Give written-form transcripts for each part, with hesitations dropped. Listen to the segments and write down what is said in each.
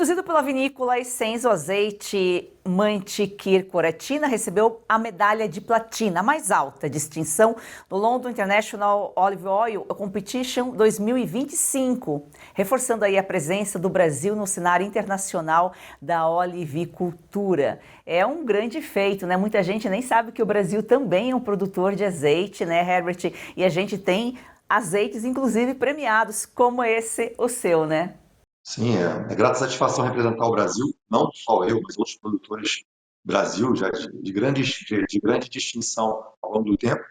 Produzido pela vinícola Essenza, o azeite Mantiqueira Coratina recebeu a medalha de platina, a mais alta distinção no London International Olive Oil Competition 2025, reforçando aí a presença do Brasil no cenário internacional da olivicultura. É um grande feito, né? Muita gente nem sabe que o Brasil também é um produtor de azeite, né, Herbert? E a gente tem azeites, inclusive, premiados, como esse, o seu, né? Sim, é grata satisfação representar o Brasil, não só eu, mas outros produtores do Brasil, já de grande distinção ao longo do tempo.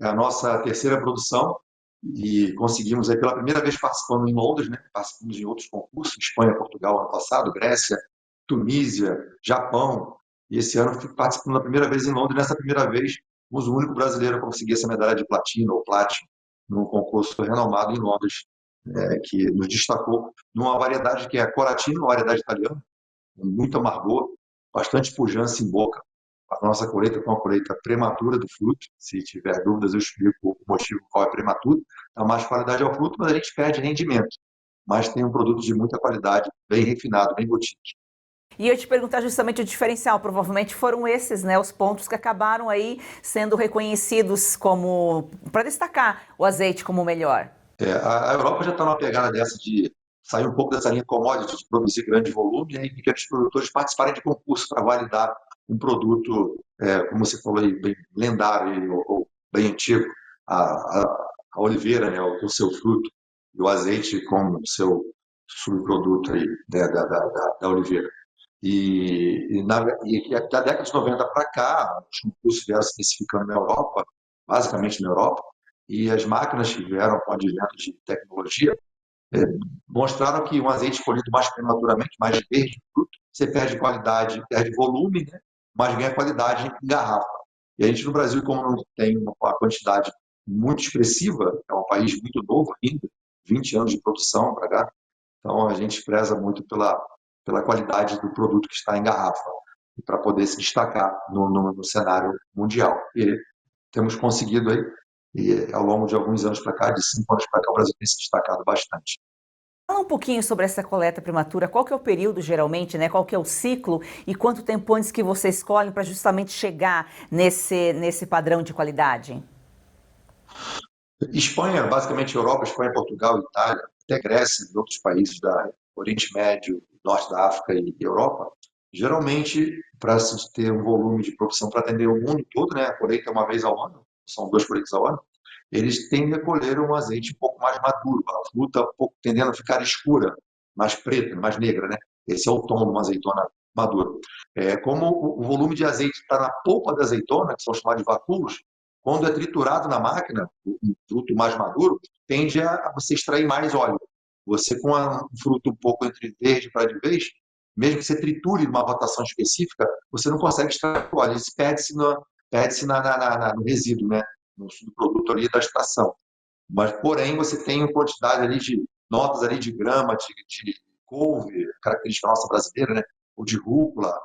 É a nossa terceira produção e conseguimos aí pela primeira vez participando em Londres, né? Participamos em outros concursos, Espanha, Portugal ano passado, Grécia, Tunísia, Japão, e esse ano fui participando pela primeira vez em Londres. Nessa primeira vez, fomos o único brasileiro a conseguir essa medalha de platina ou platino num concurso renomado em Londres, que nos destacou numa variedade que é a Coratina, uma variedade italiana, com muito amargor, bastante pujança em boca. A nossa colheita foi uma colheita prematura do fruto. Se tiver dúvidas, eu explico o motivo qual é prematuro. Dá mais qualidade ao fruto, mas a gente perde rendimento. Mas tem um produto de muita qualidade, bem refinado, bem boutique. E eu ia te perguntar justamente o diferencial, provavelmente foram esses, né, os pontos que acabaram aí sendo reconhecidos como, para destacar o azeite como o melhor. A Europa já está numa pegada dessa de sair um pouco dessa linha commodity, de produzir grande volume, e aí pequenos produtores participarem de concurso para validar um produto, como você falou aí, bem lendário ou bem antigo, a oliveira, né, o seu fruto, e o azeite como o seu subproduto aí, né, da oliveira. E da década de 90 para cá, os concursos vieram se especificando na Europa, basicamente na Europa, e as máquinas que vieram com o advento de tecnologia é, mostraram que um azeite colhido mais prematuramente, mais verde, fruto, você perde qualidade, perde volume, né? Mas ganha qualidade em garrafa. E a gente no Brasil, como não tem uma quantidade muito expressiva, é um país muito novo ainda, 20 anos de produção para cá, então a gente preza muito pela qualidade do produto que está em garrafa, para poder se destacar no cenário mundial. E temos conseguido aí, e ao longo de alguns anos para cá, de 5 anos para cá, o Brasil tem se destacado bastante. Fala um pouquinho sobre essa coleta prematura, qual que é o período geralmente, né? Qual que é o ciclo e quanto tempo antes que você escolhe para justamente chegar nesse padrão de qualidade? Espanha, basicamente Europa, Espanha, Portugal, Itália, até Grécia e outros países da Oriente Médio, Norte da África e Europa, geralmente, para se ter um volume de produção para atender o mundo todo, né, a colheita é uma vez ao ano, são duas colheitas ao ano, eles tendem a colher um azeite um pouco mais maduro, a fruta um pouco tendendo a ficar escura, mais preta, mais negra, né? Esse é o tom de uma azeitona madura. Como o volume de azeite está na polpa da azeitona, que são chamados de vacúolos, quando é triturado na máquina, um fruto mais maduro, tende a você extrair mais óleo. Você, com um fruto um pouco entre verde para de vez, mesmo que você triture numa rotação específica, você não consegue extrair o óleo, ele perde-se no resíduo, né? No subproduto ali da extração. Mas, porém, você tem uma quantidade ali de notas ali de grama, de couve, característica nossa brasileira, né? Ou de rúcula,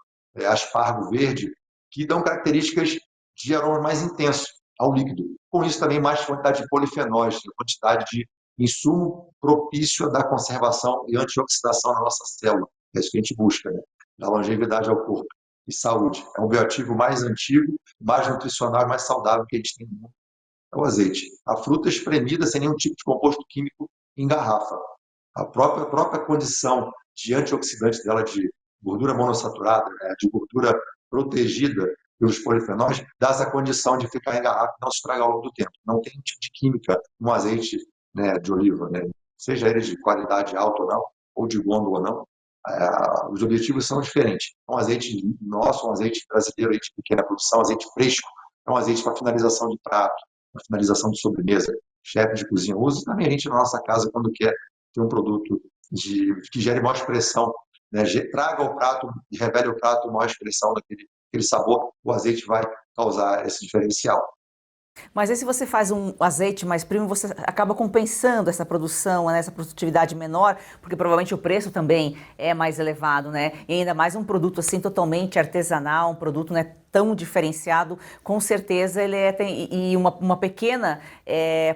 aspargo verde, que dão características de aromas mais intensos ao líquido. Com isso, também mais quantidade de polifenóis, quantidade de insumo propício a dar conservação e antioxidação na nossa célula. É isso que a gente busca, né? Dar longevidade ao corpo e saúde. É um bioativo mais antigo, mais nutricional e mais saudável que a gente tem no mundo. É o azeite. A fruta espremida sem nenhum tipo de composto químico em garrafa. A própria condição de antioxidante dela, de gordura monossaturada, né, de gordura protegida pelos polifenóis, dá essa condição de ficar em garrafa e não se estragar ao longo do tempo. Não tem tipo de química no azeite, né, de oliva, né, seja ele de qualidade alta ou não, ou de gôndola ou não. Os objetivos são diferentes. É um azeite nosso, um azeite brasileiro de pequena produção, azeite fresco, é um azeite para finalização de prato, para finalização de sobremesa. Chefe de cozinha usa, e também a gente na nossa casa, quando quer ter um produto que gere maior expressão, né? Traga ao prato, revele ao prato maior expressão daquele sabor, o azeite vai causar esse diferencial. Mas aí se você faz um azeite mais premium, você acaba compensando essa produção, né, essa produtividade menor, porque provavelmente o preço também é mais elevado, né? E ainda mais um produto assim totalmente artesanal, um produto, né, tão diferenciado, com certeza ele tem e uma pequena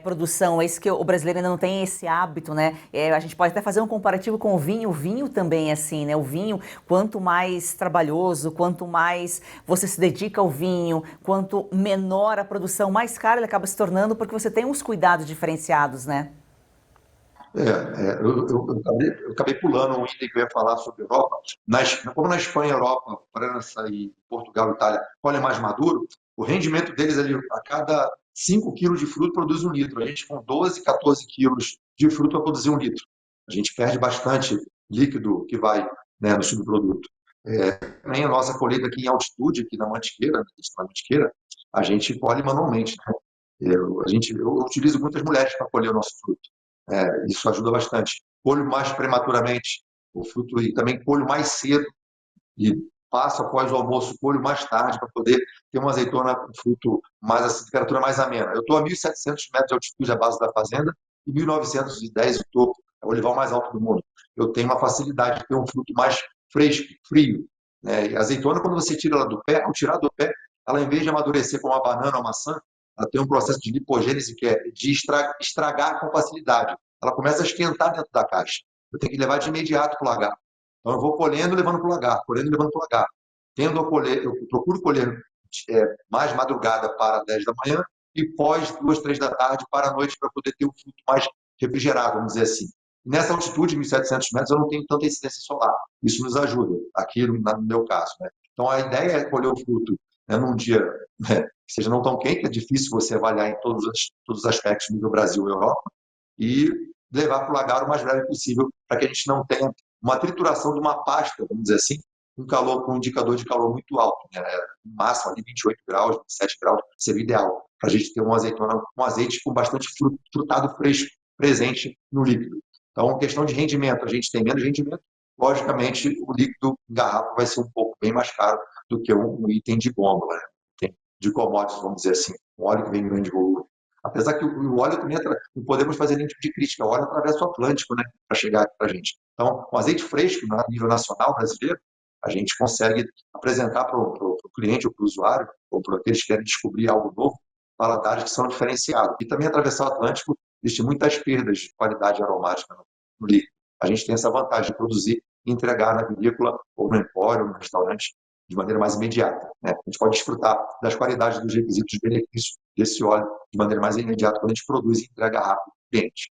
produção, é isso que o brasileiro ainda não tem esse hábito, né? A gente pode até fazer um comparativo com o vinho também é assim, né? O vinho, quanto mais trabalhoso, quanto mais você se dedica ao vinho, quanto menor a produção, mais caro ele acaba se tornando, porque você tem uns cuidados diferenciados, né? Eu acabei pulando um item que eu ia falar sobre Europa. Como na Espanha, Europa, França e Portugal, Itália, colhem mais maduro, o rendimento deles ali, a cada 5 quilos de fruto produz 1 litro. A gente com 12, 14 quilos de fruto vai produzir 1 litro. A gente perde bastante líquido que vai, né, no subproduto. Também a nossa colheita aqui em altitude, aqui na Mantiqueira, a gente colhe manualmente, né? Eu utilizo muitas mulheres para colher o nosso fruto. Isso ajuda bastante. Colho mais prematuramente o fruto e também colho mais cedo e passo após o almoço, colho mais tarde para poder ter uma azeitona com fruto mais, assim, temperatura mais amena. Eu estou a 1.700 metros de altitude à base da fazenda e 1.910 o topo, é o olival mais alto do mundo. Eu tenho uma facilidade de ter um fruto mais fresco, frio, né? E a azeitona, quando você tira ela do pé, ao tirar do pé, ela, em vez de amadurecer como uma banana ou uma maçã, ela tem um processo de lipogênese que é de estragar com facilidade. Ela começa a esquentar dentro da caixa. Eu tenho que levar de imediato para o lagar. Então, eu vou colhendo e levando para o lagar, colhendo e levando para o lagar. Tendo a colher, eu procuro colher mais madrugada para 10 da manhã e pós 2, 3 da tarde para a noite para poder ter o fruto mais refrigerado, vamos dizer assim. Nessa altitude, 1.700 metros, eu não tenho tanta incidência solar. Isso nos ajuda, aqui no meu caso, né? Então, a ideia é colher o fruto, né, num dia, né, que seja não tão quente, é difícil você avaliar em todos os aspectos nível Brasil e Europa, e levar para o lagar o mais breve possível, para que a gente não tenha uma trituração de uma pasta, vamos dizer assim, com um indicador de calor muito alto, né? No máximo ali 28 graus, 27 graus seria ideal, para a gente ter uma azeitona, um azeite com bastante frutado fresco presente no líquido. Então, questão de rendimento, a gente tem menos rendimento, logicamente o líquido em garrafa vai ser um pouco bem mais caro do que um item de gôndola, né? De commodities, vamos dizer assim, um óleo que vem em grande volume. Apesar que o óleo também, não podemos fazer nenhum tipo de crítica, o óleo atravessa o Atlântico, né, para chegar aqui para a gente. Então, o azeite fresco, a nível nacional brasileiro, a gente consegue apresentar para o cliente ou para o usuário, ou para aqueles que querem descobrir algo novo, paladares que são diferenciados. E também atravessar o Atlântico, existem muitas perdas de qualidade aromática no líquido. A gente tem essa vantagem de produzir e entregar na vinícola, ou no empório, ou no restaurante, de maneira mais imediata, né? A gente pode desfrutar das qualidades, dos requisitos, dos benefícios desse óleo de maneira mais imediata quando a gente produz e entrega rápido para o cliente.